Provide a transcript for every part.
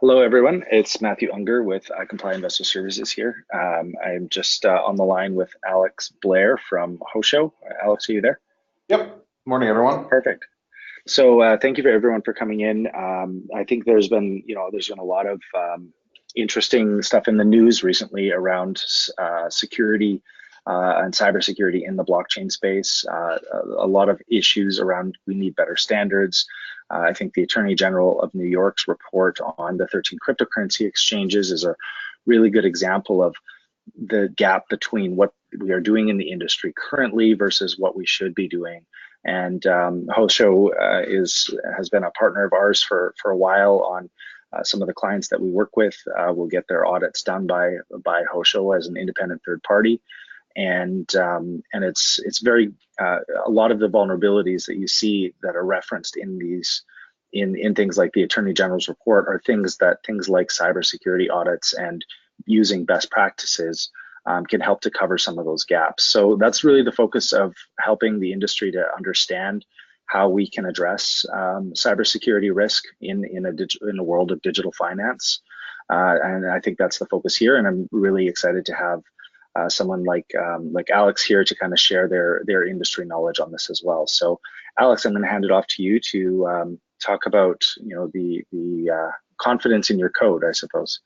Hello, everyone. It's Matthew Unger with iComply Investor Services here. I'm just on the line with Alex Blair from Hosho. Alex, are you there? Yep. Morning, everyone. Perfect. So thank you for everyone for coming in. I think there's been a lot of interesting stuff in the news recently around security and cybersecurity in the blockchain space. A lot of issues around we need better standards. I think the Attorney General of New York's report on the 13 cryptocurrency exchanges is a really good example of the gap between what we are doing in the industry currently versus what we should be doing. And Hosho has been a partner of ours for a while on some of the clients that we work with. Will get their audits done by Hosho as an independent third party, and it's very a lot of the vulnerabilities that you see that are referenced in these in things like the Attorney General's report are things like cybersecurity audits and using best practices can help to cover some of those gaps. So that's really the focus of helping the industry to understand how we can address cybersecurity risk in a world of digital finance. And I think that's the focus here. And I'm really excited to have someone like Alex here to kind of share their industry knowledge on this as well. So Alex, I'm going to hand it off to you to talk about the confidence in your code, I suppose.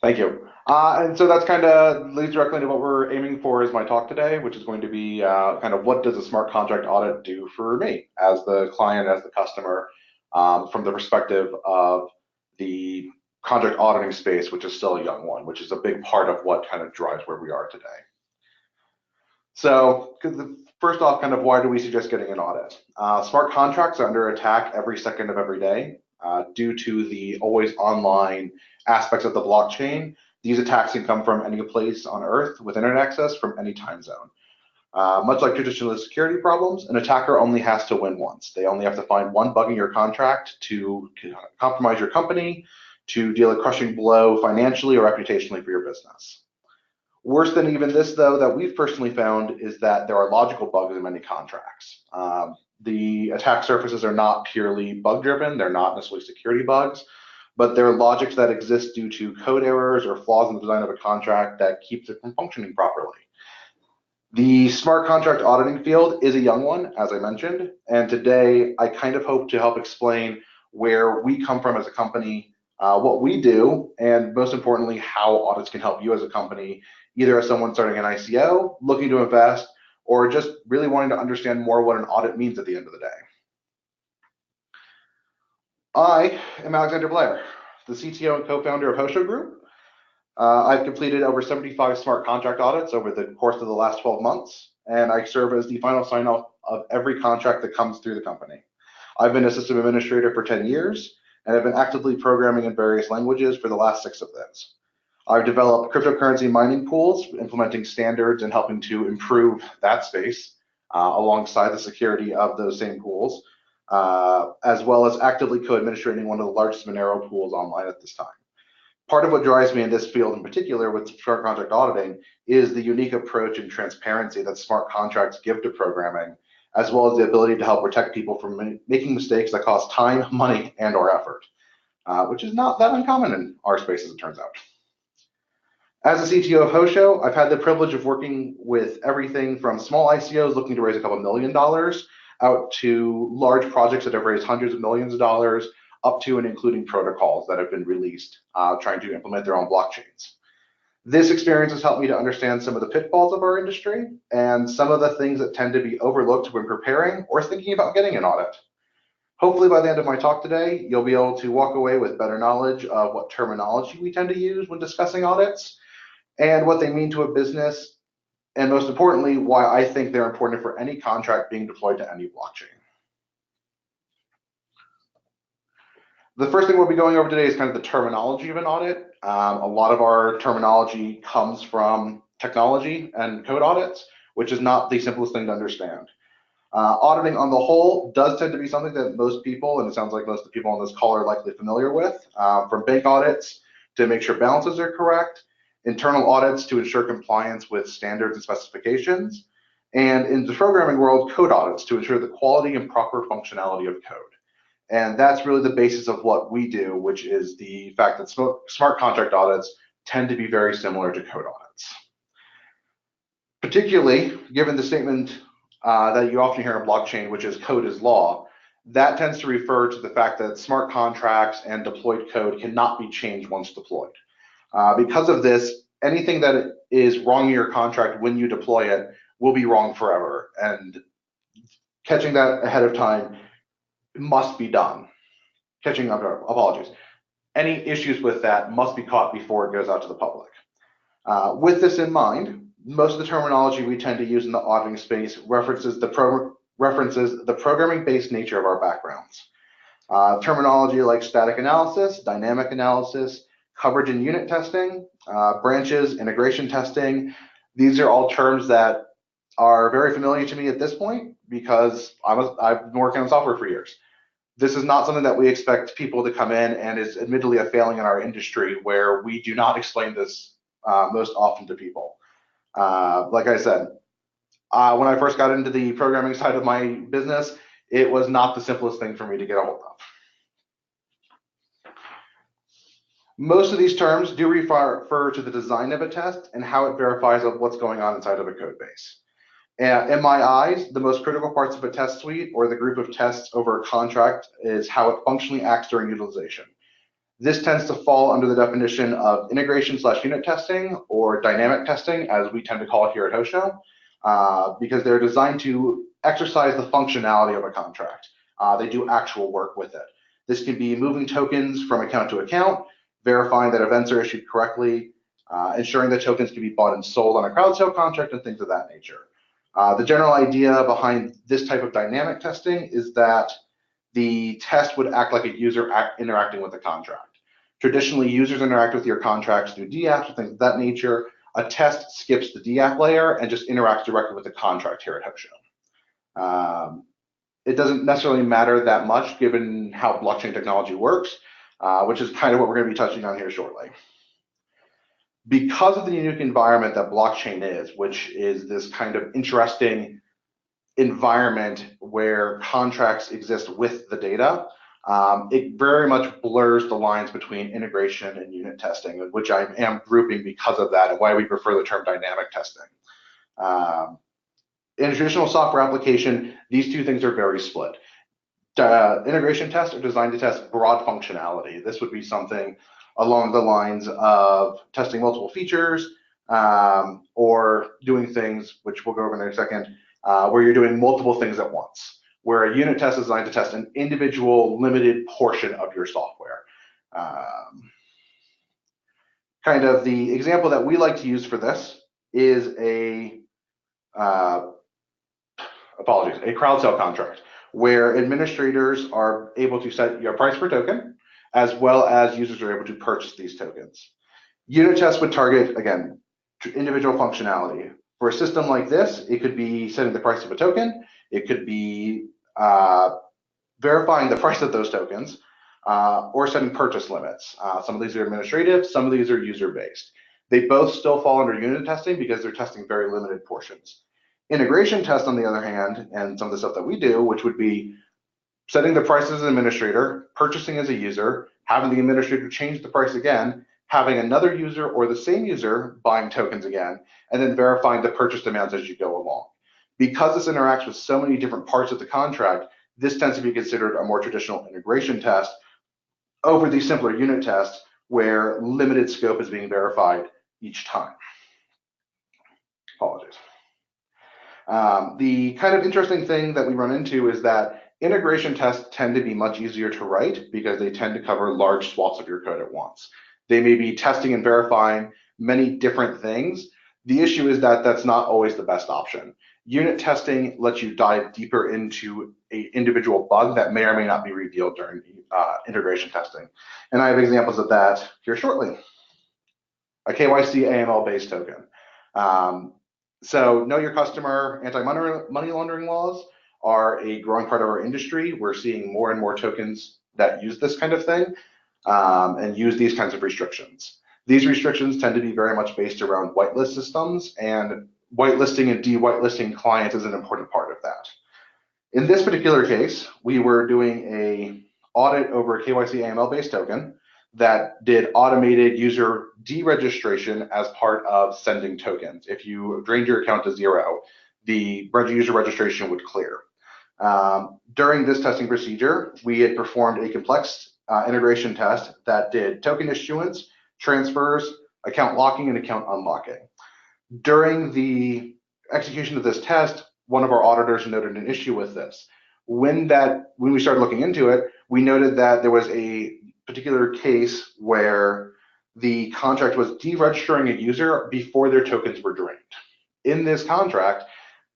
Thank you. And so that's kind of leads directly into what we're aiming for as my talk today, which is going to be kind of what does a smart contract audit do for me as the client, as the customer, from the perspective of the contract auditing space, which is still a young one, which is a big part of what kind of drives where we are today. So, first off, kind of why do we suggest getting an audit? Smart contracts are under attack every second of every day due to the always online aspects of the blockchain. These attacks can come from any place on Earth with internet access from any time zone. Much like traditional security problems, an attacker only has to win once. They only have to find one bug in your contract to compromise your company, to deal a crushing blow financially or reputationally for your business. Worse than even this, though, that we've personally found is that there are logical bugs in many contracts. The attack surfaces are not purely bug-driven. They're not necessarily security bugs, but they're logics that exist due to code errors or flaws in the design of a contract that keeps it from functioning properly. The smart contract auditing field is a young one, as I mentioned, and today I kind of hope to help explain where we come from as a company, what we do, and most importantly, how audits can help you as a company, either as someone starting an ICO, looking to invest, or just really wanting to understand more what an audit means at the end of the day. I am Alex Blair, the CTO and co-founder of Hosho Group. I've completed over 75 smart contract audits over the course of the last 12 months, and I serve as the final sign-off of every contract that comes through the company. I've been a system administrator for 10 years, and I've been actively programming in various languages for the last 6 of those. I've developed cryptocurrency mining pools, implementing standards and helping to improve that space alongside the security of those same pools, as well as actively co-administrating one of the largest Monero pools online at this time. Part of what drives me in this field in particular with smart contract auditing is the unique approach and transparency that smart contracts give to programming, as well as the ability to help protect people from making mistakes that cost time, money, and or effort, which is not that uncommon in our space, as it turns out. As the CTO of Hosho, I've had the privilege of working with everything from small ICOs looking to raise a couple $1 million out to large projects that have raised hundreds of millions of dollars, up to and including protocols that have been released trying to implement their own blockchains. This experience has helped me to understand some of the pitfalls of our industry and some of the things that tend to be overlooked when preparing or thinking about getting an audit. Hopefully by the end of my talk today, you'll be able to walk away with better knowledge of what terminology we tend to use when discussing audits and what they mean to a business, and most importantly, why I think they're important for any contract being deployed to any blockchain. The first thing we'll be going over today is kind of the terminology of an audit. A lot of our terminology comes from technology and code audits, which is not the simplest thing to understand. Auditing on the whole does tend to be something that most people, and it sounds like most of the people on this call are likely familiar with, from bank audits to make sure balances are correct, internal audits to ensure compliance with standards and specifications, and in the programming world, code audits to ensure the quality and proper functionality of code. And that's really the basis of what we do, which is the fact that smart contract audits tend to be very similar to code audits. Particularly given the statement that you often hear in blockchain, which is code is law, that tends to refer to the fact that smart contracts and deployed code cannot be changed once deployed. Because of this, anything that is wrong in your contract when you deploy it will be wrong forever. And catching that ahead of time must be done. Catching up, apologies. Any issues with that must be caught before it goes out to the public. With this in mind, most of the terminology we tend to use in the auditing space references the programming-based nature of our backgrounds. Terminology like static analysis, dynamic analysis, coverage and unit testing, branches, integration testing. These are all terms that are very familiar to me at this point because I've been working on software for years. This is not something that we expect people to come in, and is admittedly a failing in our industry where we do not explain this most often to people. Like I said, when I first got into the programming side of my business, it was not the simplest thing for me to get a hold of. Most of these terms do refer to the design of a test and how it verifies of what's going on inside of a code base. In my eyes, the most critical parts of a test suite or the group of tests over a contract is how it functionally acts during utilization. This tends to fall under the definition of integration/unit testing or dynamic testing, as we tend to call it here at Hosho, because they're designed to exercise the functionality of a contract. They do actual work with it. This can be moving tokens from account to account, verifying that events are issued correctly, ensuring that tokens can be bought and sold on a crowd sale contract, and things of that nature. The general idea behind this type of dynamic testing is that the test would act like a user interacting with the contract. Traditionally, users interact with your contracts through DApps or things of that nature. A test skips the DApp layer and just interacts directly with the contract here at Hosho. It doesn't necessarily matter that much given how blockchain technology works, which is kind of what we're going to be touching on here shortly. Because of the unique environment that blockchain is, which is this kind of interesting environment where contracts exist with the data, it very much blurs the lines between integration and unit testing, which I am grouping because of that and why we prefer the term dynamic testing. In a traditional software application, these two things are very split. Integration tests are designed to test broad functionality. This would be something along the lines of testing multiple features or doing things, which we'll go over in a second, where you're doing multiple things at once, where a unit test is designed to test an individual limited portion of your software. Kind of the example that we like to use for this is a crowd sale contract, where administrators are able to set your price per token, as well as users are able to purchase these tokens. Unit tests would target, again, individual functionality. For a system like this, it could be setting the price of a token, it could be verifying the price of those tokens, or setting purchase limits. Some of these are administrative, some of these are user-based. They both still fall under unit testing because they're testing very limited portions. Integration tests, on the other hand, and some of the stuff that we do, which would be setting the price as an administrator, purchasing as a user, having the administrator change the price again, having another user or the same user buying tokens again, and then verifying the purchase amounts as you go along. Because this interacts with so many different parts of the contract, this tends to be considered a more traditional integration test over the simpler unit tests where limited scope is being verified each time. Apologies. The kind of interesting thing that we run into is that integration tests tend to be much easier to write because they tend to cover large swaths of your code at once. They may be testing and verifying many different things. The issue is that that's not always the best option. Unit testing lets you dive deeper into an individual bug that may or may not be revealed during integration testing. And I have examples of that here shortly. A KYC AML-based token. So know your customer anti-money laundering laws are a growing part of our industry. We're seeing more and more tokens that use this kind of thing and use these kinds of restrictions. These restrictions tend to be very much based around whitelist systems, and whitelisting and de-whitelisting clients is an important part of that. In this particular case, we were doing a audit over a KYC AML-based token that did automated user deregistration as part of sending tokens. If you drained your account to zero, the user registration would clear. During this testing procedure, we had performed a complex integration test that did token issuance, transfers, account locking, and account unlocking. During the execution of this test, one of our auditors noted an issue with this. When we started looking into it, we noted that there was a particular case where the contract was deregistering a user before their tokens were drained. In this contract,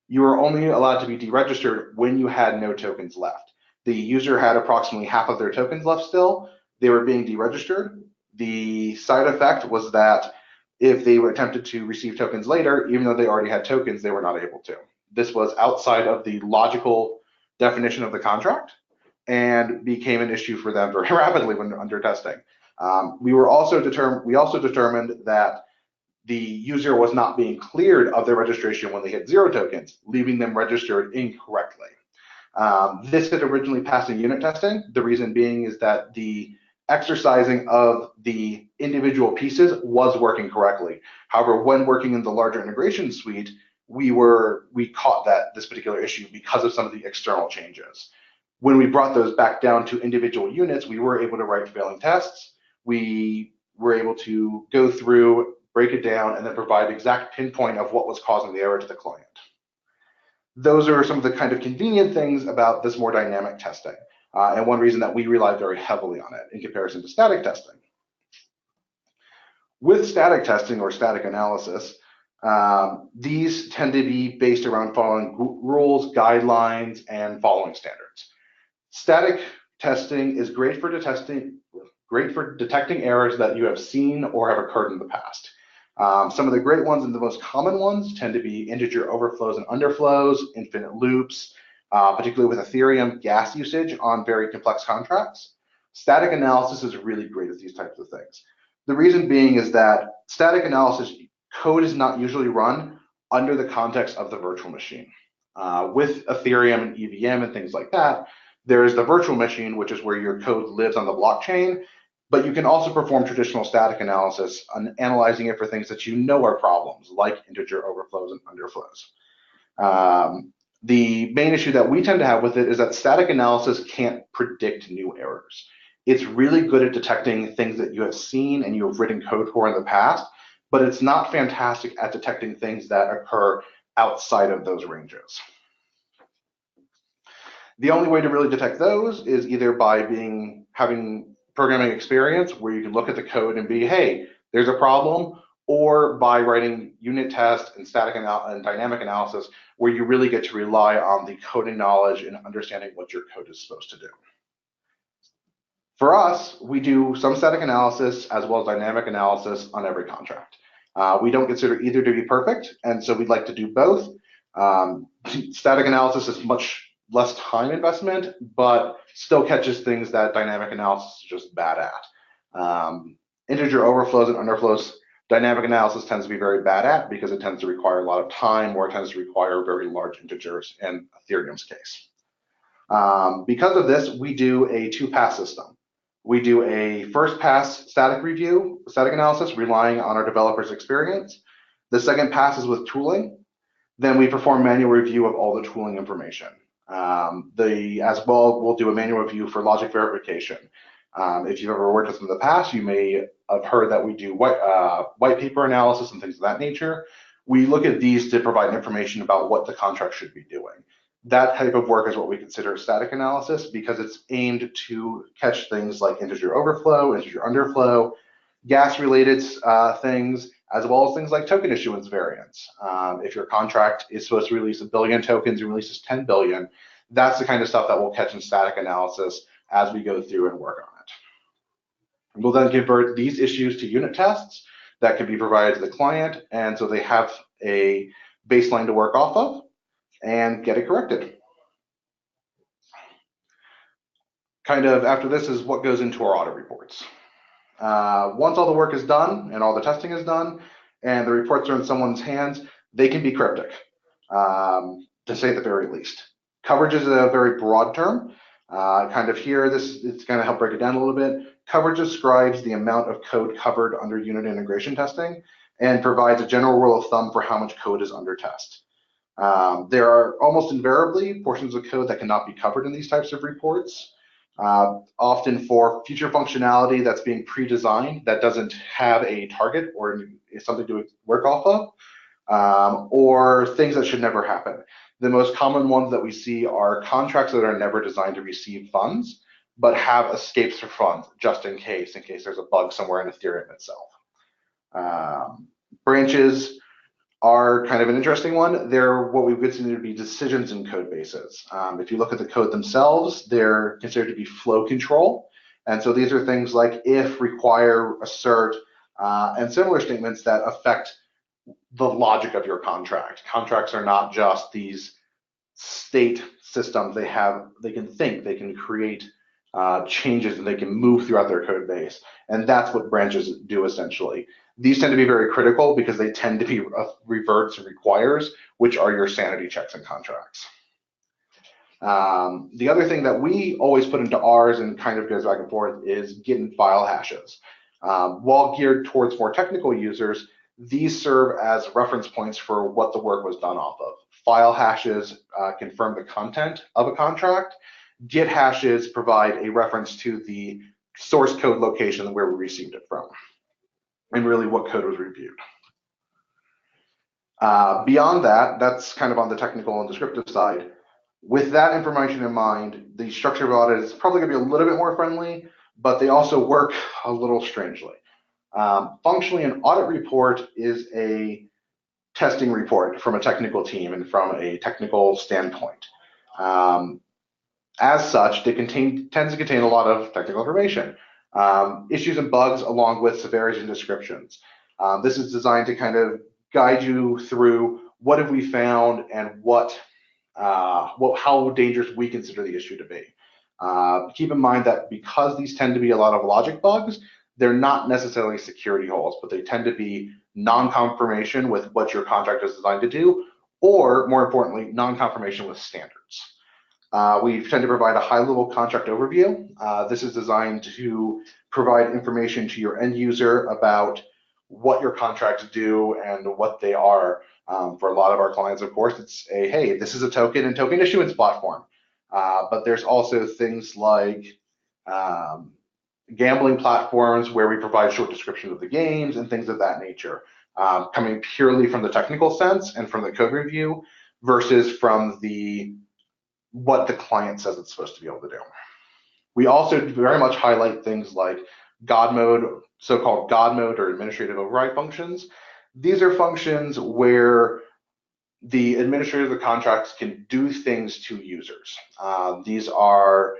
you were only allowed to be deregistered when you had no tokens left. The user had approximately half of their tokens left still. They were being deregistered. The side effect was that if they were attempted to receive tokens later, even though they already had tokens, they were not able to. This was outside of the logical definition of the contract and became an issue for them very rapidly when under testing. We also determined that the user was not being cleared of their registration when they had zero tokens, leaving them registered incorrectly. This had originally passed in unit testing. The reason being is that the exercising of the individual pieces was working correctly. However, when working in the larger integration suite, we caught this particular issue because of some of the external changes. When we brought those back down to individual units, we were able to write failing tests. We were able to go through, break it down, and then provide exact pinpoint of what was causing the error to the client. Those are some of the kind of convenient things about this more dynamic testing, and one reason that we rely very heavily on it in comparison to static testing. With static testing or static analysis, these tend to be based around following rules, guidelines, and following standards. Static testing is great for detecting errors that you have seen or have occurred in the past. Some of the great ones and the most common ones tend to be integer overflows and underflows, infinite loops, particularly with Ethereum gas usage on very complex contracts. Static analysis is really great at these types of things. The reason being is that static analysis code is not usually run under the context of the virtual machine. With Ethereum and EVM and things like that, there is the virtual machine, which is where your code lives on the blockchain, but you can also perform traditional static analysis on analyzing it for things that you know are problems, like integer overflows and underflows. The main issue that we tend to have with it is that static analysis can't predict new errors. It's really good at detecting things that you have seen and you have written code for in the past, but it's not fantastic at detecting things that occur outside of those ranges. The only way to really detect those is either by having programming experience where you can look at the code and be, hey, there's a problem, or by writing unit tests and static and dynamic analysis where you really get to rely on the coding knowledge and understanding what your code is supposed to do. For us, we do some static analysis as well as dynamic analysis on every contract. We don't consider either to be perfect, and so we'd like to do both. Static analysis is much less time investment, but still catches things that dynamic analysis is just bad at. Integer overflows and underflows, dynamic analysis tends to be very bad at because it tends to require a lot of time, or it tends to require very large integers in Ethereum's case. Because of this, we do a two-pass system. We do a first pass static analysis, relying on our developers' experience. The second pass is with tooling. Then we perform manual review of all the tooling information. As well, we'll do a manual review for logic verification. If you've ever worked with us in the past, you may have heard that we do white paper analysis and things of that nature. We look at these to provide information about what the contract should be doing. That type of work is what we consider static analysis because it's aimed to catch things like integer overflow, integer underflow, gas-related things, as well as things like token issuance variance. If your contract is supposed to release 1 billion tokens and releases 10 billion, that's the kind of stuff that we'll catch in static analysis as we go through and work on it. We'll then convert these issues to unit tests that can be provided to the client, and so they have a baseline to work off of and get it corrected. Kind of after this is what goes into our audit reports. Once all the work is done and all the testing is done and the reports are in someone's hands, they can be cryptic, to say the very least. Coverage is a very broad term. Kind of here, it's going to help break it down a little bit. Coverage describes the amount of code covered under unit integration testing and provides a general rule of thumb for how much code is under test. There are almost invariably portions of code that cannot be covered in these types of reports, often for future functionality that's being pre-designed that doesn't have a target or something to work off of, or things that should never happen. The most common ones that we see are contracts that are never designed to receive funds, but have escapes for funds just in case there's a bug somewhere in Ethereum itself. Branches are kind of an interesting one. They're what we would consider to be decisions in code bases. If you look at the code themselves, they're considered to be flow control. And so these are things like if, require, assert, and similar statements that affect the logic of your contract. Contracts are not just these state systems. They can think, they can create changes, and they can move throughout their code base. And that's what branches do essentially. These tend to be very critical because they tend to be reverts and requires, which are your sanity checks and contracts. The other thing that we always put into ours and kind of goes back and forth is getting file hashes. While geared towards more technical users, these serve as reference points for what the work was done off of. File hashes confirm the content of a contract. Git hashes provide a reference to the source code location where we received it from, and really what code was reviewed. Beyond that, that's kind of on the technical and descriptive side. With that information in mind, the structure of audit is probably going to be a little bit more friendly, but they also work a little strangely. Functionally, an audit report is a testing report from a technical team and from a technical standpoint. As such, they tends to contain a lot of technical information, issues and bugs, along with severities and descriptions. This is designed to kind of guide you through what have we found and how dangerous we consider the issue to be. Keep in mind that because these tend to be a lot of logic bugs, they're not necessarily security holes, but they tend to be non-conformation with what your contract is designed to do, or more importantly, non-conformation with standards. We tend to provide a high-level contract overview. This is designed to provide information to your end user about what your contracts do and what they are. For a lot of our clients, of course, it's hey, this is a token and token issuance platform. But there's also things like gambling platforms where we provide short descriptions of the games and things of that nature, coming purely from the technical sense and from the code review versus from what the client says it's supposed to be able to do. We also very much highlight things like God mode, so-called God mode or administrative override functions. These are functions where the administrator of the contracts can do things to users. These are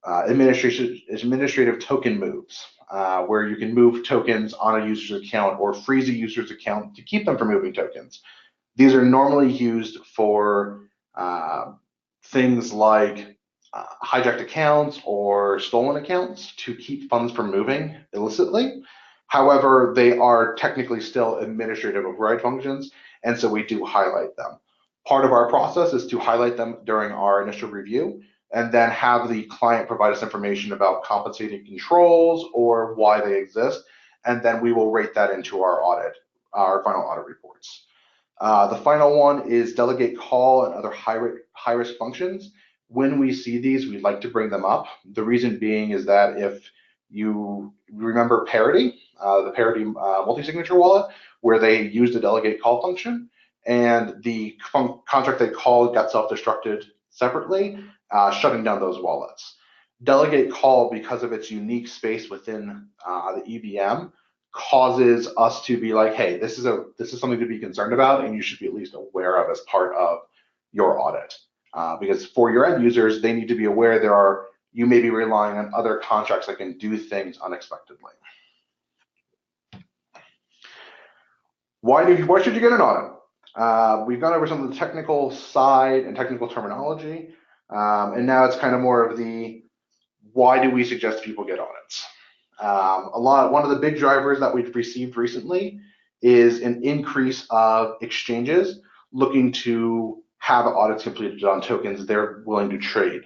administrative token moves, where you can move tokens on a user's account or freeze a user's account to keep them from moving tokens. These are normally used for things like hijacked accounts or stolen accounts to keep funds from moving illicitly. However, they are technically still administrative override functions, and so we do highlight them. Part of our process is to highlight them during our initial review and then have the client provide us information about compensating controls or why they exist, and then we will rate that into our audit, our final audit reports. The final one is delegate call and other high-risk functions. When we see these, we'd like to bring them up. The reason being is that if you remember Parity, the Parity multi-signature wallet, where they used a delegate call function, and the contract they called got self-destructed separately, shutting down those wallets. Delegate call, because of its unique space within the EVM, causes us to be like, hey, this is something to be concerned about, and you should be at least aware of as part of your audit. Because for your end users, they need to be aware you may be relying on other contracts that can do things unexpectedly. Why should you get an audit? We've gone over some of the technical side and technical terminology, and now it's kind of more of the why do we suggest people get audits? One of the big drivers that we've received recently is an increase of exchanges looking to have audits completed on tokens they're willing to trade.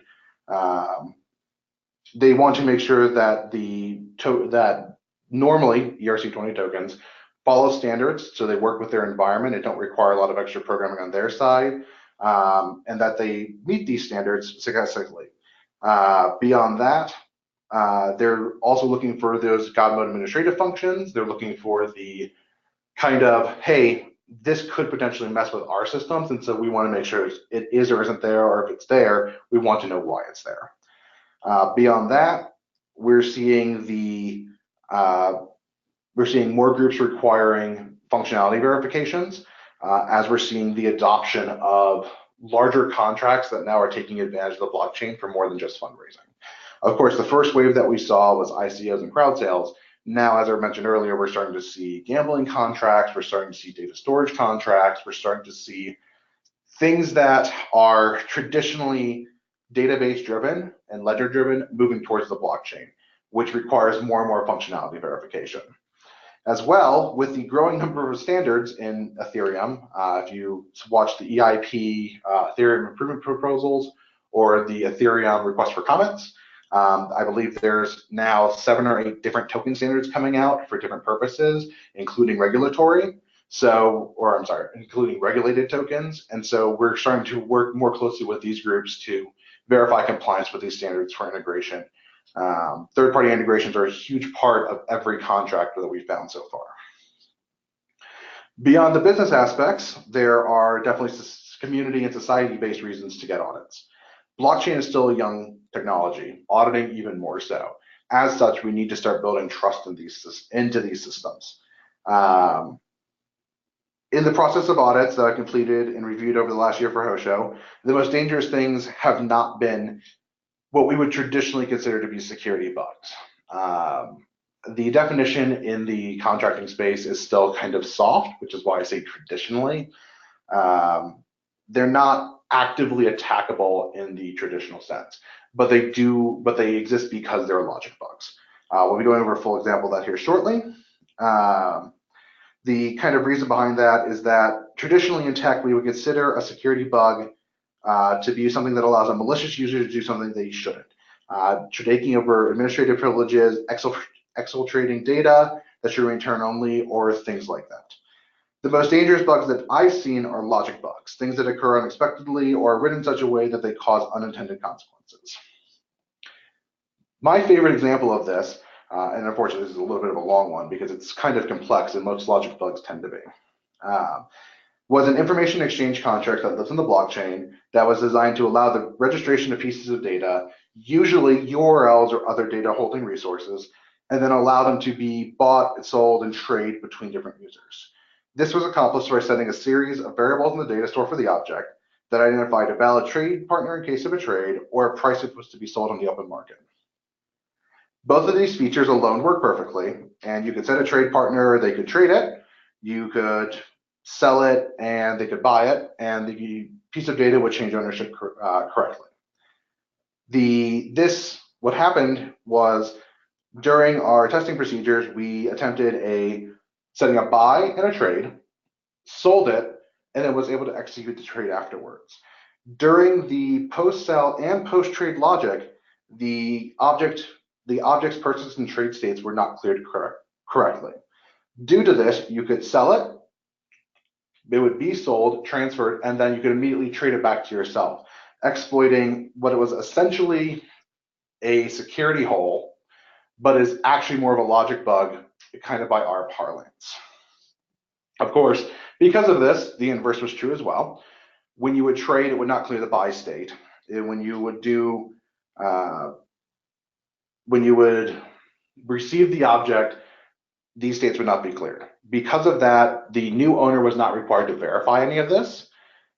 they want to make sure that that normally ERC20 tokens follow standards, so they work with their environment and don't require a lot of extra programming on their side, and that they meet these standards successfully. Beyond that, they're also looking for those God mode administrative functions. They're looking for the kind of, hey, this could potentially mess with our systems, and so we want to make sure it is or isn't there, or if it's there, we want to know why it's there. Beyond that, we're seeing more groups requiring functionality verifications, as we're seeing the adoption of larger contracts that now are taking advantage of the blockchain for more than just fundraising. Of course, the first wave that we saw was ICOs and crowd sales. Now, as I mentioned earlier, we're starting to see gambling contracts, we're starting to see data storage contracts, we're starting to see things that are traditionally database driven and ledger driven moving towards the blockchain, which requires more and more functionality verification. As well, with the growing number of standards in Ethereum, if you watch the EIP Ethereum improvement proposals or the Ethereum request for comments, I believe there's now 7 or 8 different token standards coming out for different purposes, including regulatory. Including regulated tokens. And so we're starting to work more closely with these groups to verify compliance with these standards for integration. Third-party integrations are a huge part of every contract that we've found so far. Beyond the business aspects, there are definitely community and society-based reasons to get audits. Blockchain is still a young technology, auditing even more so. As such, we need to start building trust into these systems. In the process of audits that I completed and reviewed over the last year for Hosho, the most dangerous things have not been what we would traditionally consider to be security bugs. The definition in the contracting space is still kind of soft, which is why I say traditionally. They're not actively attackable in the traditional sense, but they exist because they're logic bugs. We'll be going over a full example of that here shortly. The kind of reason behind that is that traditionally in tech, we would consider a security bug to be something that allows a malicious user to do something they shouldn't. Taking over administrative privileges, exfiltrating data that should return only, or things like that. The most dangerous bugs that I've seen are logic bugs, things that occur unexpectedly or are written in such a way that they cause unintended consequences. My favorite example of this, and unfortunately this is a little bit of a long one because it's kind of complex and most logic bugs tend to be, was an information exchange contract that lives in the blockchain that was designed to allow the registration of pieces of data, usually URLs or other data holding resources, and then allow them to be bought, sold, and traded between different users. This was accomplished by setting a series of variables in the data store for the object that identified a valid trade partner in case of a trade or a price it was to be sold on the open market. Both of these features alone work perfectly, and you could set a trade partner, they could trade it, you could sell it, and they could buy it, and the piece of data would change ownership correctly. What happened was during our testing procedures, we attempted setting a buy and a trade, sold it, and then was able to execute the trade afterwards. During the post-sell and post-trade logic, the object's purchase and trade states were not cleared correctly. Due to this, you could sell it, it would be sold, transferred, and then you could immediately trade it back to yourself, exploiting what it was essentially a security hole, but is actually more of a logic bug, kind of by our parlance. Of course, because of this, the inverse was true as well. When you would trade, it would not clear the buy state. When you would receive the object, these states would not be cleared. Because of that, the new owner was not required to verify any of this.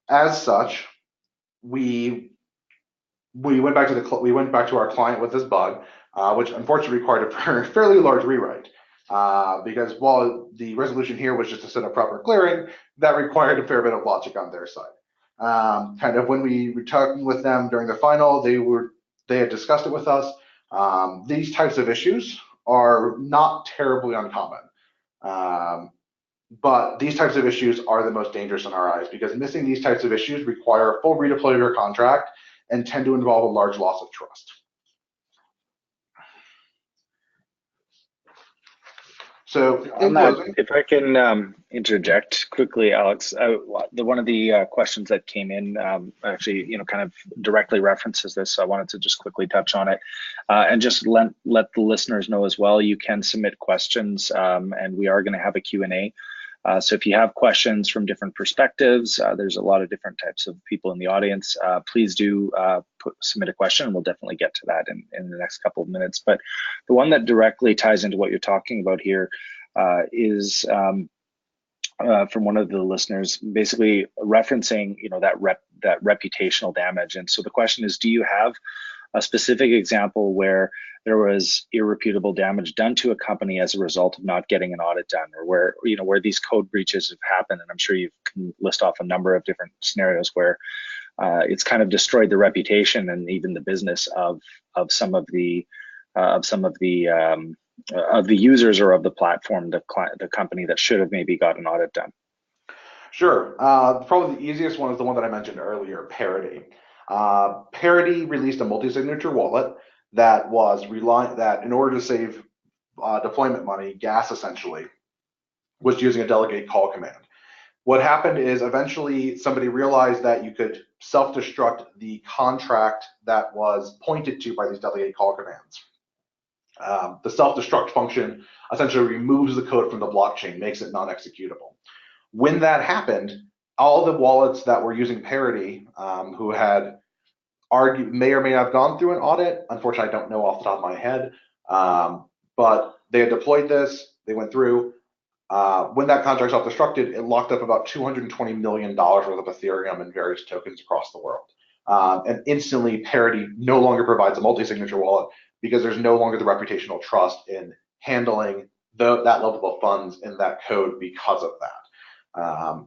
As such, we went back to our client with this bug, which unfortunately required a fairly large rewrite. Because while the resolution here was just to set up proper clearing, that required a fair bit of logic on their side. Kind of when we were talking with them during the final, they had discussed it with us. These types of issues are not terribly uncommon. But these types of issues are the most dangerous in our eyes because missing these types of issues require a full redeploy of your contract and tend to involve a large loss of trust. So On in that, closing, if I can interject quickly, Alex, one of the questions that came in actually, kind of directly references this. So I wanted to just quickly touch on it and just let the listeners know as well. You can submit questions, and we are going to have a Q&A. So if you have questions from different perspectives, there's a lot of different types of people in the audience. Please do submit a question, and we'll definitely get to that in the next couple of minutes. But the one that directly ties into what you're talking about here is from one of the listeners, basically referencing, that reputational damage. And so the question is, do you have a specific example where there was irreputable damage done to a company as a result of not getting an audit done, or where these code breaches have happened? And I'm sure you can list off a number of different scenarios where it's kind of destroyed the reputation and even the business of some of the users or of the platform, the company that should have maybe got an audit done. sure. Probably the easiest one is the one that I mentioned earlier, Parity. Parity released a multi-signature wallet that in order to save deployment money, gas essentially, was using a delegate call command. What happened is eventually somebody realized that you could self-destruct the contract that was pointed to by these delegate call commands. The self-destruct function essentially removes the code from the blockchain, makes it non-executable. When that happened, all the wallets that were using Parity, who had may or may not have gone through an audit, unfortunately I don't know off the top of my head, but they had deployed this, they went through. When that contract self-destructed, it locked up about $220 million worth of Ethereum and various tokens across the world. And instantly, Parity no longer provides a multi-signature wallet because there's no longer the reputational trust in handling that level of funds in that code because of that.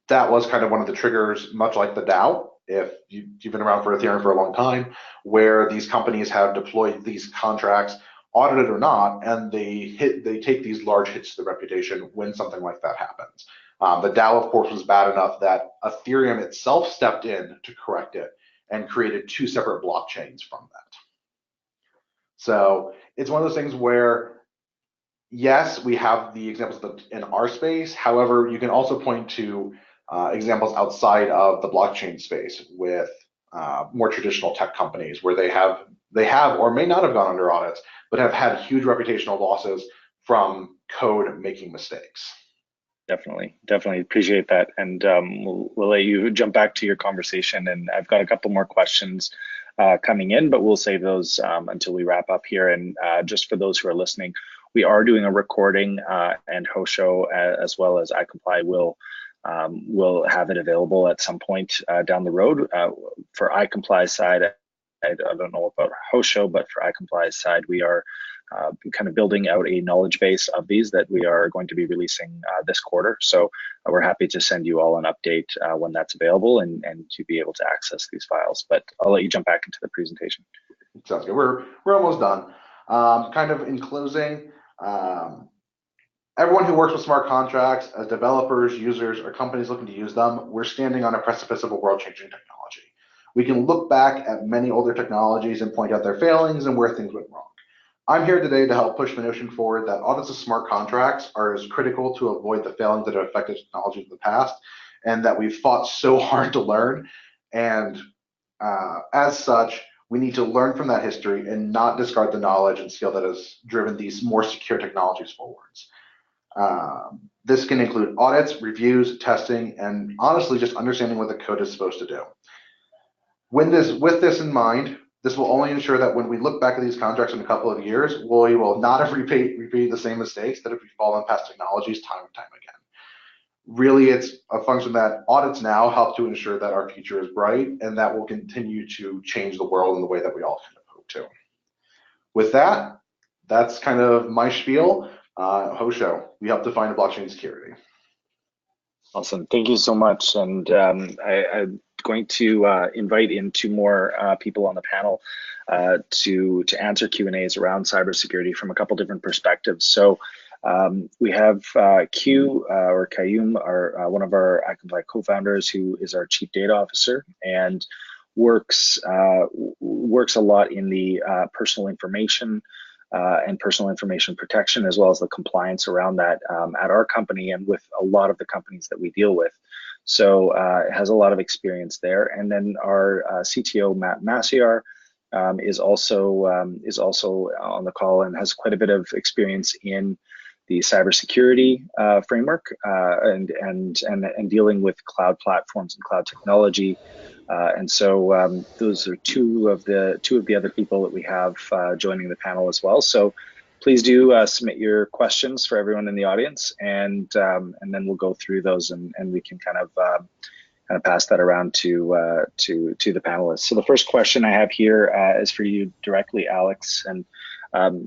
That was kind of one of the triggers, much like the DAO, if you've been around for Ethereum for a long time, where these companies have deployed these contracts, audited or not, and they take these large hits to the reputation when something like that happens. The DAO, of course, was bad enough that Ethereum itself stepped in to correct it and created two separate blockchains from that. So it's one of those things where, yes, we have the examples in our space. However, you can also point to examples outside of the blockchain space with more traditional tech companies where they have or may not have gone under audits, but have had huge reputational losses from code making mistakes. Definitely appreciate that, and we'll let you jump back to your conversation. And I've got a couple more questions coming in, but we'll save those until we wrap up here. And just for those who are listening, we are doing a recording, and Hosho as well as iComply will have it available at some point down the road. For iComply's side, I don't know about Hosho, but for iComply's side, we are kind of building out a knowledge base of these that we are going to be releasing this quarter. So we're happy to send you all an update when that's available and to be able to access these files. But I'll let you jump back into the presentation. Sounds good. We're almost done. Kind of in closing, everyone who works with smart contracts, as developers, users, or companies looking to use them, we're standing on a precipice of a world-changing technology. We can look back at many older technologies and point out their failings and where things went wrong. I'm here today to help push the notion forward that audits of smart contracts are as critical to avoid the failings that have affected technologies in the past, and that we've fought so hard to learn. And as such, we need to learn from that history and not discard the knowledge and skill that has driven these more secure technologies forwards. This can include audits, reviews, testing, and honestly, just understanding what the code is supposed to do. With this in mind, this will only ensure that when we look back at these contracts in a couple of years, we will not have repeated the same mistakes that have fallen past technologies time and time again. Really, it's a function that audits now help to ensure that our future is bright, and that will continue to change the world in the way that we all kind of hope to. With that, that's kind of my spiel. Hosho, we help define blockchain security. Awesome, thank you so much. And I'm going to invite in two more people on the panel to answer Q&As around cybersecurity from a couple different perspectives. So we have Q or Kayum, one of our iComply co-founders, who is our Chief Data Officer and works a lot in the personal information and personal information protection, as well as the compliance around that at our company and with a lot of the companies that we deal with. So has a lot of experience there. And then our CTO, Masiar, is also on the call and has quite a bit of experience in the cybersecurity framework and dealing with cloud platforms and cloud technology. And so those are two of the other people that we have joining the panel as well. So please do submit your questions for everyone in the audience, and then we'll go through those and we can kind of pass that around to the panelists. So the first question I have here is for you directly, Alex, and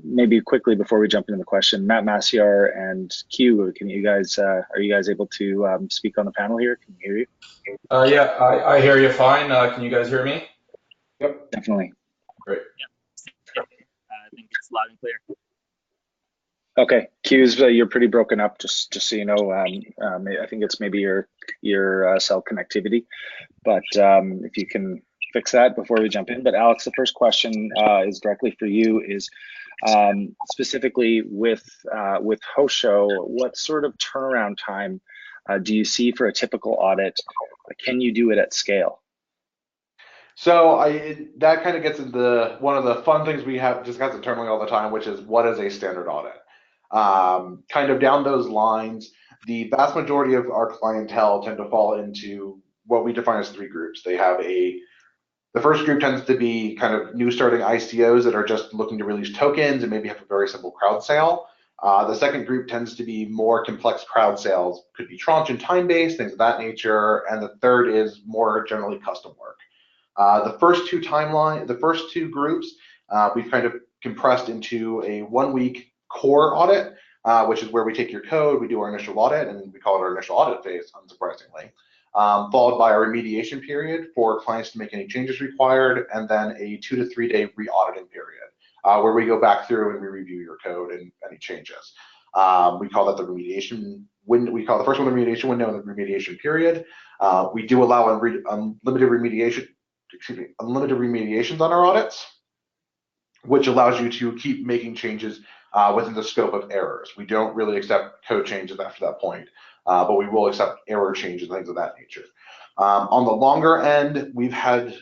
maybe quickly before we jump into the question, Matt Masiar and Q, can you guys are you guys able to speak on the panel here? Can you hear you? Yeah, I hear you fine. Can you guys hear me? Yep. Definitely. Great. Yeah. I think it's loud and clear. Okay, Q's you're pretty broken up. Just so you know, I think it's maybe your cell connectivity, but if you can fix that before we jump in. But Alex, the first question is directly for you. Is specifically with Hosho, what sort of turnaround time do you see for a typical audit? Can you do it at scale? So that kind of gets into one of the fun things we have discussed internally all the time, which is what is a standard audit? Kind of down those lines, the vast majority of our clientele tend to fall into what we define as three groups. They have the first group tends to be kind of new starting ICOs that are just looking to release tokens and maybe have a very simple crowd sale. The second group tends to be more complex crowd sales, could be tranche and time-based, things of that nature. And the third is more generally custom work. The first two groups, we've kind of compressed into a 1 week core audit, which is where we take your code, we do our initial audit, and we call it our initial audit phase, unsurprisingly, followed by a remediation period for clients to make any changes required, and then a 2 to 3 day re-auditing period, where we go back through and we review your code and any changes. We call that the remediation window. We call the first one the remediation window and the remediation period. We do allow unlimited remediations on our audits, which allows you to keep making changes within the scope of errors. We don't really accept code changes after that point, but we will accept error changes and things of that nature. On the longer end, we've had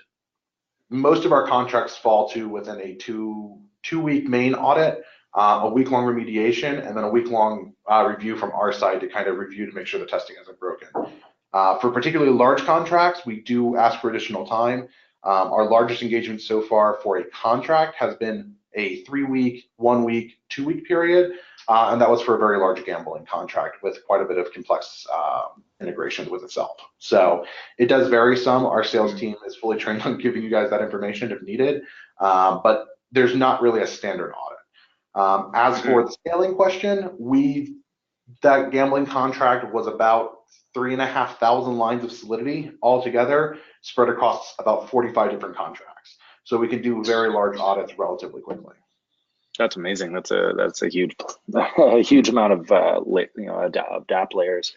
most of our contracts fall to within a two-week main audit, a week-long remediation, and then a week-long review from our side to kind of review to make sure the testing isn't broken. For particularly large contracts, we do ask for additional time. Our largest engagement so far for a contract has been a 3 week, 1 week, 2 week period, and that was for a very large gambling contract with quite a bit of complex integration with itself. So it does vary some. Our sales team is fully trained on giving you guys that information if needed, but there's not really a standard audit. As for the scaling question, that gambling contract was about 3,500 lines of solidity altogether, spread across about 45 different contracts. So we can do very large audits relatively quickly. That's amazing. That's a huge amount of DAP layers.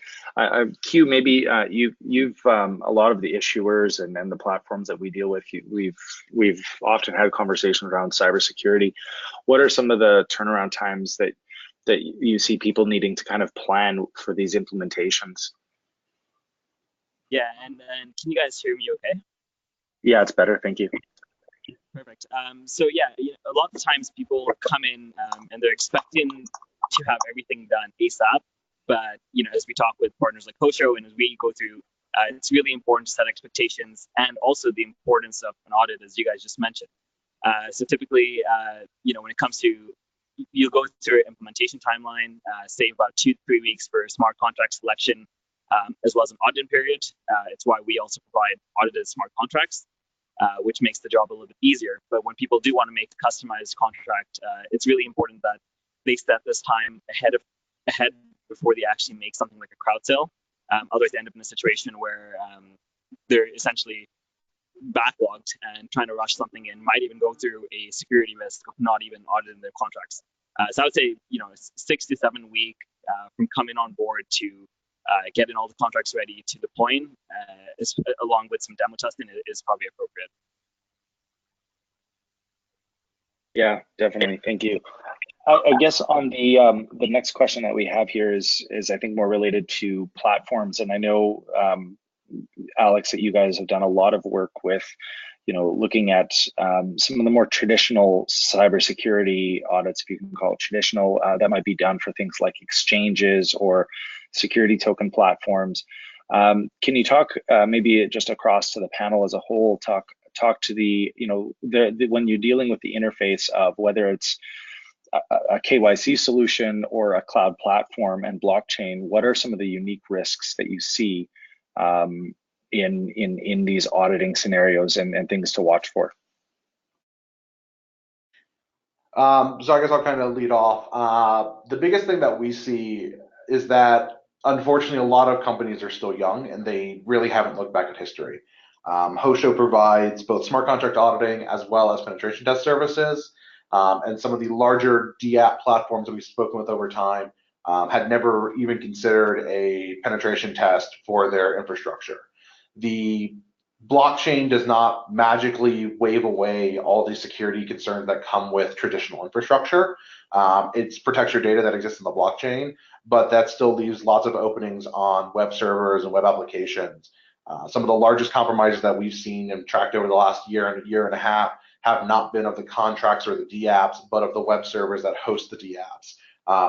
Q, maybe you've a lot of the issuers and then the platforms that we deal with. We've often had conversations around cybersecurity. What are some of the turnaround times that you see people needing to kind of plan for these implementations? Yeah, and can you guys hear me okay? Yeah, it's better. Thank you. Perfect. So yeah, a lot of times people come in and they're expecting to have everything done ASAP. But as we talk with partners like Hosho and as we go through, it's really important to set expectations and also the importance of an audit, as you guys just mentioned. So typically, when it comes to you'll go through an implementation timeline, say about 2 to 3 weeks for smart contract selection, as well as an audit period. It's why we also provide audited smart contracts, which makes the job a little bit easier. But when people do want to make a customized contract, it's really important that they set this time ahead before they actually make something like a crowd sale. Otherwise, they end up in a situation where they're essentially backlogged and trying to rush something in, might even go through a security risk of not even auditing their contracts. So I would say, 6 to 7 week from coming on board to getting all the contracts ready to deploying, along with some demo testing, is probably appropriate. Yeah, definitely. Thank you. I guess on the next question that we have here is I think more related to platforms, and I know Alex, that you guys have done a lot of work with, looking at some of the more traditional cybersecurity audits, if you can call it traditional, that might be done for things like exchanges or security token platforms. Can you talk maybe just across to the panel as a whole, talk to the, when you're dealing with the interface of whether it's a KYC solution or a cloud platform and blockchain, what are some of the unique risks that you see in these auditing scenarios and things to watch for? So I guess I'll kind of lead off. The biggest thing that we see is that unfortunately a lot of companies are still young and they really haven't looked back at history. Hosho provides both smart contract auditing as well as penetration test services. And some of the larger DApp platforms that we've spoken with over time had never even considered a penetration test for their infrastructure. The blockchain does not magically wave away all the security concerns that come with traditional infrastructure. It protects your data that exists in the blockchain, but that still leaves lots of openings on web servers and web applications. Some of the largest compromises that we've seen and tracked over the last year and a half have not been of the contracts or the DApps, but of the web servers that host the DApps.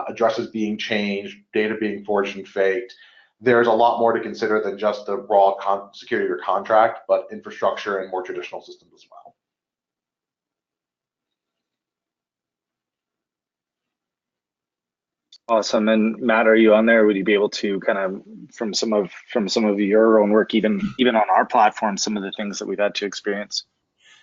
Addresses being changed, data being forged and faked. There's a lot more to consider than just the raw security of your contract, but infrastructure and more traditional systems as well. Awesome. And Matt, are you on there? Would you be able to kind of, from some of your own work, even on our platform, some of the things that we've had to experience?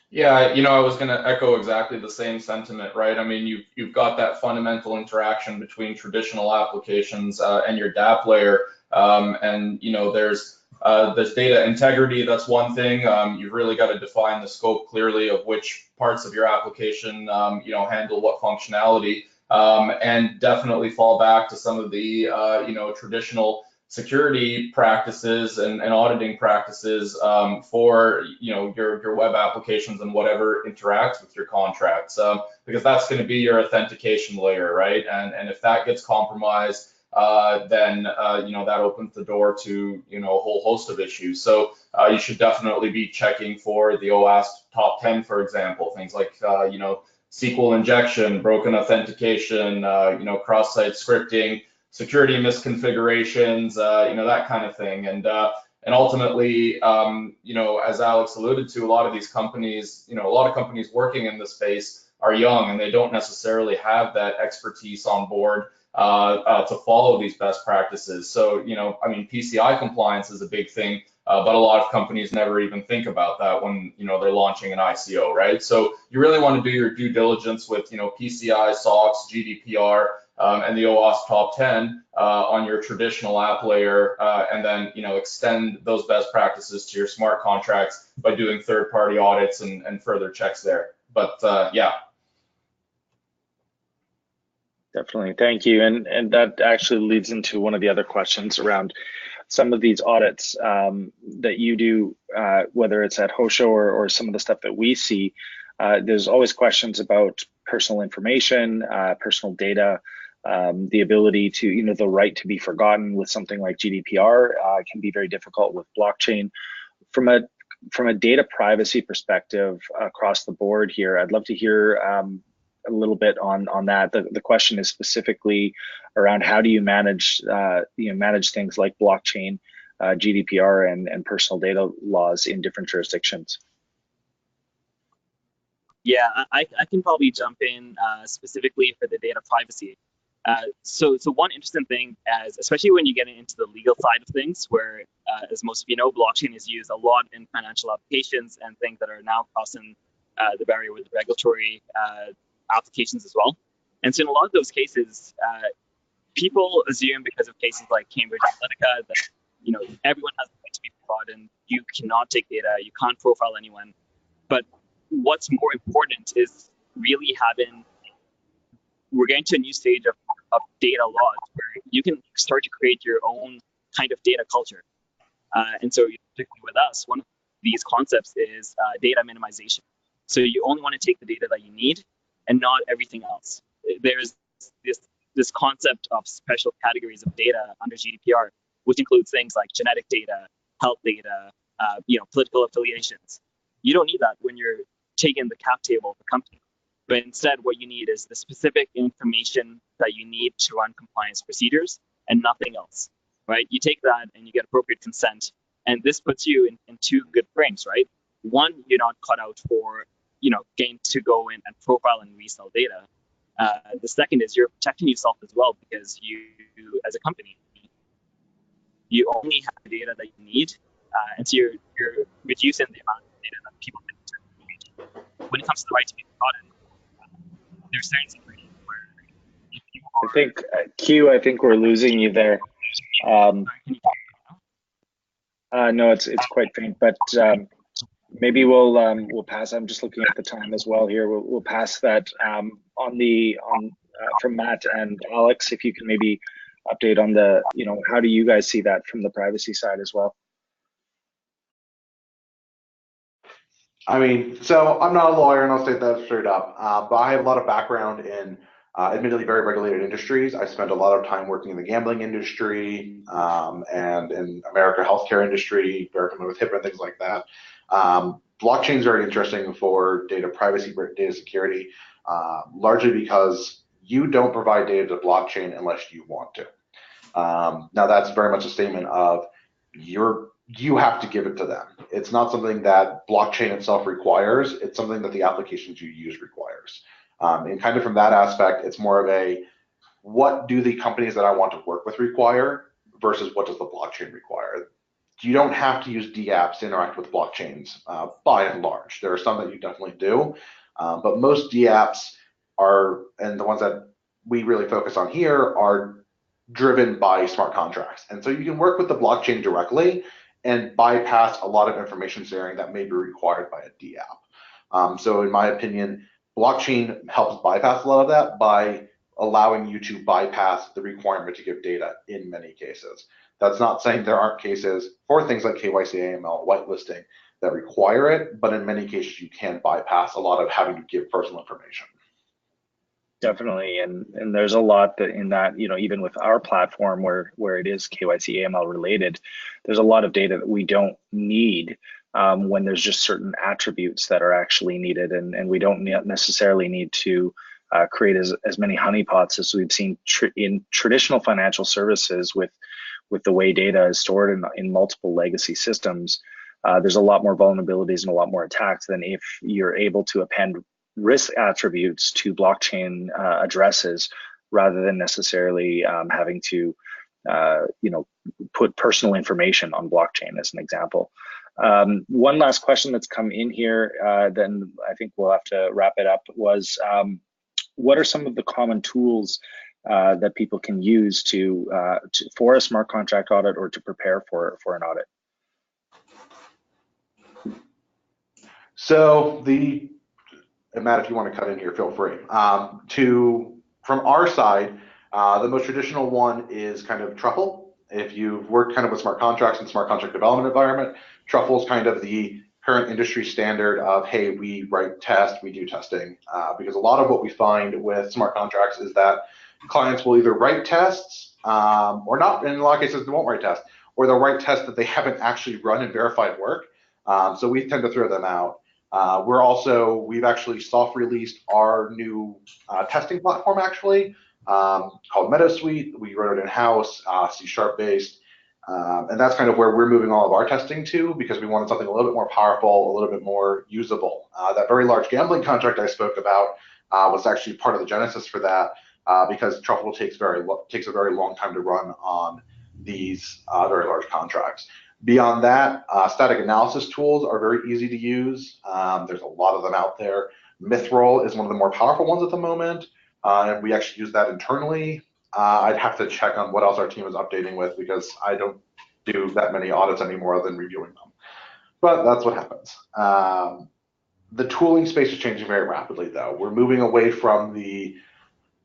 Yeah, I was going to echo exactly the same sentiment, right? I mean, you've got that fundamental interaction between traditional applications and your DApp layer, and there's data integrity. That's one thing. You've really got to define the scope clearly of which parts of your application, handle what functionality, and definitely fall back to some of the traditional security practices and auditing practices for your web applications and whatever interacts with your contracts, because that's going to be your authentication layer, right? And if that gets compromised, then that opens the door to a whole host of issues. So you should definitely be checking for the OWASP top 10, for example, things like SQL injection, broken authentication, cross-site scripting, security misconfigurations, that kind of thing. And ultimately, as Alex alluded to, a lot of these companies, a lot of companies working in this space are young and they don't necessarily have that expertise on board to follow these best practices. So, PCI compliance is a big thing, but a lot of companies never even think about that when, they're launching an ICO, right? So you really want to do your due diligence with, PCI, SOX, GDPR, and the OWASP top 10 on your traditional app layer, and then extend those best practices to your smart contracts by doing third-party audits and further checks there. But yeah. Definitely, thank you. And that actually leads into one of the other questions around some of these audits that you do, whether it's at Hosho or some of the stuff that we see. There's always questions about personal information, personal data. The ability to, the right to be forgotten with something like GDPR can be very difficult with blockchain. From a data privacy perspective across the board here, I'd love to hear a little bit on that. The question is specifically around how do you manage manage things like blockchain, GDPR, and personal data laws in different jurisdictions. Yeah, I can probably jump in specifically for the data privacy. So one interesting thing, especially when you get into the legal side of things, where, as most of you know, blockchain is used a lot in financial applications and things that are now crossing the barrier with regulatory applications as well. And so in a lot of those cases, people assume because of cases like Cambridge Analytica that everyone has the right to be forgotten. You cannot take data, you can't profile anyone. But what's more important is really we're getting to a new stage of data laws where you can start to create your own kind of data culture. And so particularly with us, one of these concepts is data minimization. So you only want to take the data that you need and not everything else. There's this concept of special categories of data under GDPR, which includes things like genetic data, health data, political affiliations. You don't need that when you're taking the cap table of the company. But instead, what you need is the specific information that you need to run compliance procedures and nothing else, right? You take that and you get appropriate consent. And this puts you in two good frames, right? One, you're not cut out for, getting to go in and profile and resell data. The second is you're protecting yourself as well, because you, as a company, you only have the data that you need. And so you're reducing the amount of data that people can reach. When it comes to the right to be audited, there's certain situations where if you are, I think, Q, I think we're losing you there. can you talk now? No, it's quite faint, but maybe we'll pass. I'm just looking at the time as well here. We'll pass that from Matt and Alex. If you can maybe update on the, how do you guys see that from the privacy side as well? I mean, so I'm not a lawyer, and I'll state that straight up, but I have a lot of background in admittedly very regulated industries. I spent a lot of time working in the gambling industry and in America healthcare industry, very familiar with HIPAA and things like that. Blockchain is very interesting for data privacy, data security, largely because you don't provide data to blockchain unless you want to. Now, that's very much a statement of you have to give it to them. It's not something that blockchain itself requires. It's something that the applications you use requires. And kind of from that aspect, it's more of a, what do the companies that I want to work with require versus what does the blockchain require? You don't have to use DApps to interact with blockchains by and large. There are some that you definitely do, but most DApps are, and the ones that we really focus on here, are driven by smart contracts. And so you can work with the blockchain directly and bypass a lot of information sharing that may be required by a DApp. So in my opinion, blockchain helps bypass a lot of that by allowing you to bypass the requirement to give data in many cases. That's not saying there aren't cases for things like KYC, AML, whitelisting that require it, but in many cases you can bypass a lot of having to give personal information. Definitely, and there's a lot that in that, even with our platform where it is KYC AML related, there's a lot of data that we don't need when there's just certain attributes that are actually needed, and we don't necessarily need to create as many honeypots as we've seen in traditional financial services with the way data is stored in multiple legacy systems. There's a lot more vulnerabilities and a lot more attacks than if you're able to append risk attributes to blockchain addresses rather than necessarily having to put personal information on blockchain as an example. One last question that's come in here, then I think we'll have to wrap it up, was what are some of the common tools that people can use for a smart contract audit or to prepare for an audit? So and Matt, if you want to cut in here, feel free. From our side, the most traditional one is kind of Truffle. If you've worked kind of with smart contracts and smart contract development environment, Truffle is kind of the current industry standard of, hey, we write tests, we do testing. Because a lot of what we find with smart contracts is that clients will either write tests or not, in a lot of cases they won't write tests, or they'll write tests that they haven't actually run and verified work. So we tend to throw them out. We've actually soft released our new testing platform actually called MetaSuite. We wrote it in-house, C# based, and that's kind of where we're moving all of our testing to, because we wanted something a little bit more powerful, a little bit more usable. That very large gambling contract I spoke about was actually part of the genesis for that, because Truffle takes a very long time to run on these very large contracts. Beyond that, static analysis tools are very easy to use. There's a lot of them out there. Mithril is one of the more powerful ones at the moment, and we actually use that internally. I'd have to check on what else our team is updating with, because I don't do that many audits anymore than reviewing them. But that's what happens. The tooling space is changing very rapidly, though. We're moving away from the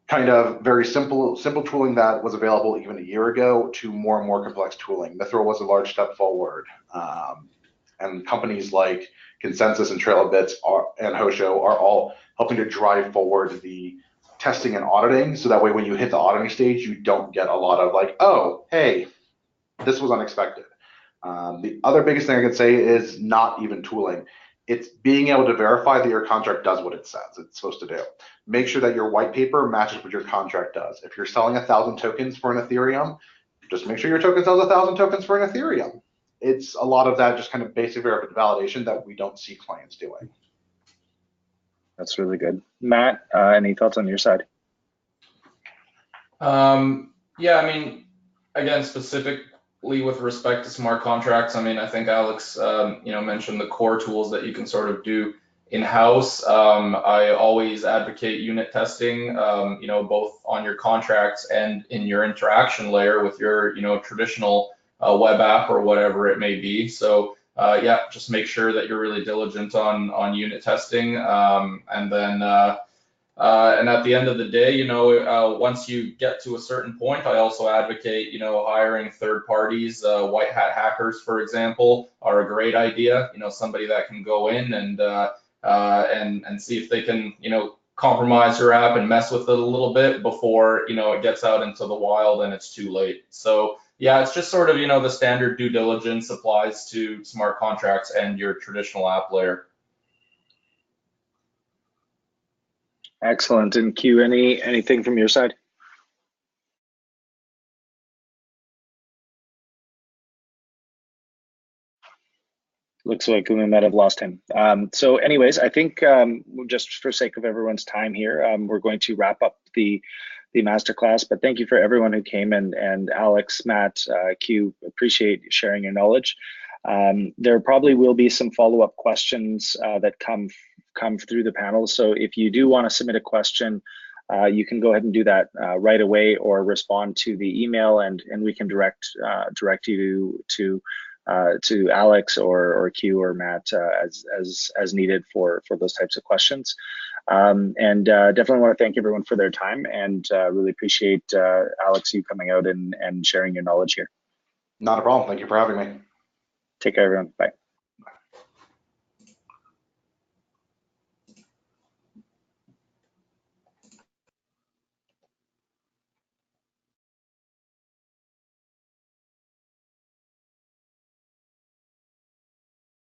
kind of very simple tooling that was available even a year ago to more and more complex tooling. Mithril was a large step forward, and companies like Consensus and Trail of Bits and Hosho are all helping to drive forward the testing and auditing, so that way when you hit the auditing stage, you don't get a lot of like, oh, hey, this was unexpected. The other biggest thing I can say is not even tooling. It's being able to verify that your contract does what it says it's supposed to do. Make sure that your white paper matches what your contract does. If you're selling 1,000 tokens for an Ethereum, just make sure your token sells 1,000 tokens for an Ethereum. It's a lot of that just kind of basic validation that we don't see clients doing. That's really good. Matt, any thoughts on your side? Yeah, I mean, again, specifically with respect to smart contracts, I mean, I think Alex, mentioned the core tools that you can sort of do in-house. I always advocate unit testing, both on your contracts and in your interaction layer with your, traditional web app or whatever it may be. So yeah, just make sure that you're really diligent on unit testing, and then and at the end of the day, once you get to a certain point, I also advocate, hiring third parties. White hat hackers, for example, are a great idea. Somebody that can go in and see if they can, compromise your app and mess with it a little bit before, it gets out into the wild and it's too late. So yeah, it's just sort of, the standard due diligence applies to smart contracts and your traditional app layer. Excellent. And Q, anything from your side? Looks like we might have lost him. So anyways, I think just for sake of everyone's time here, we're going to wrap up the masterclass, but thank you for everyone who came, and Alex, Matt, Q, appreciate sharing your knowledge. There probably will be some follow-up questions that come through the panel. So if you do want to submit a question, you can go ahead and do that right away, or respond to the email, and we can direct you to Alex or Q or Matt as needed for those types of questions. And definitely want to thank everyone for their time, and really appreciate Alex, you coming out and sharing your knowledge here. Not a problem. Thank you for having me. Take care, everyone. Bye.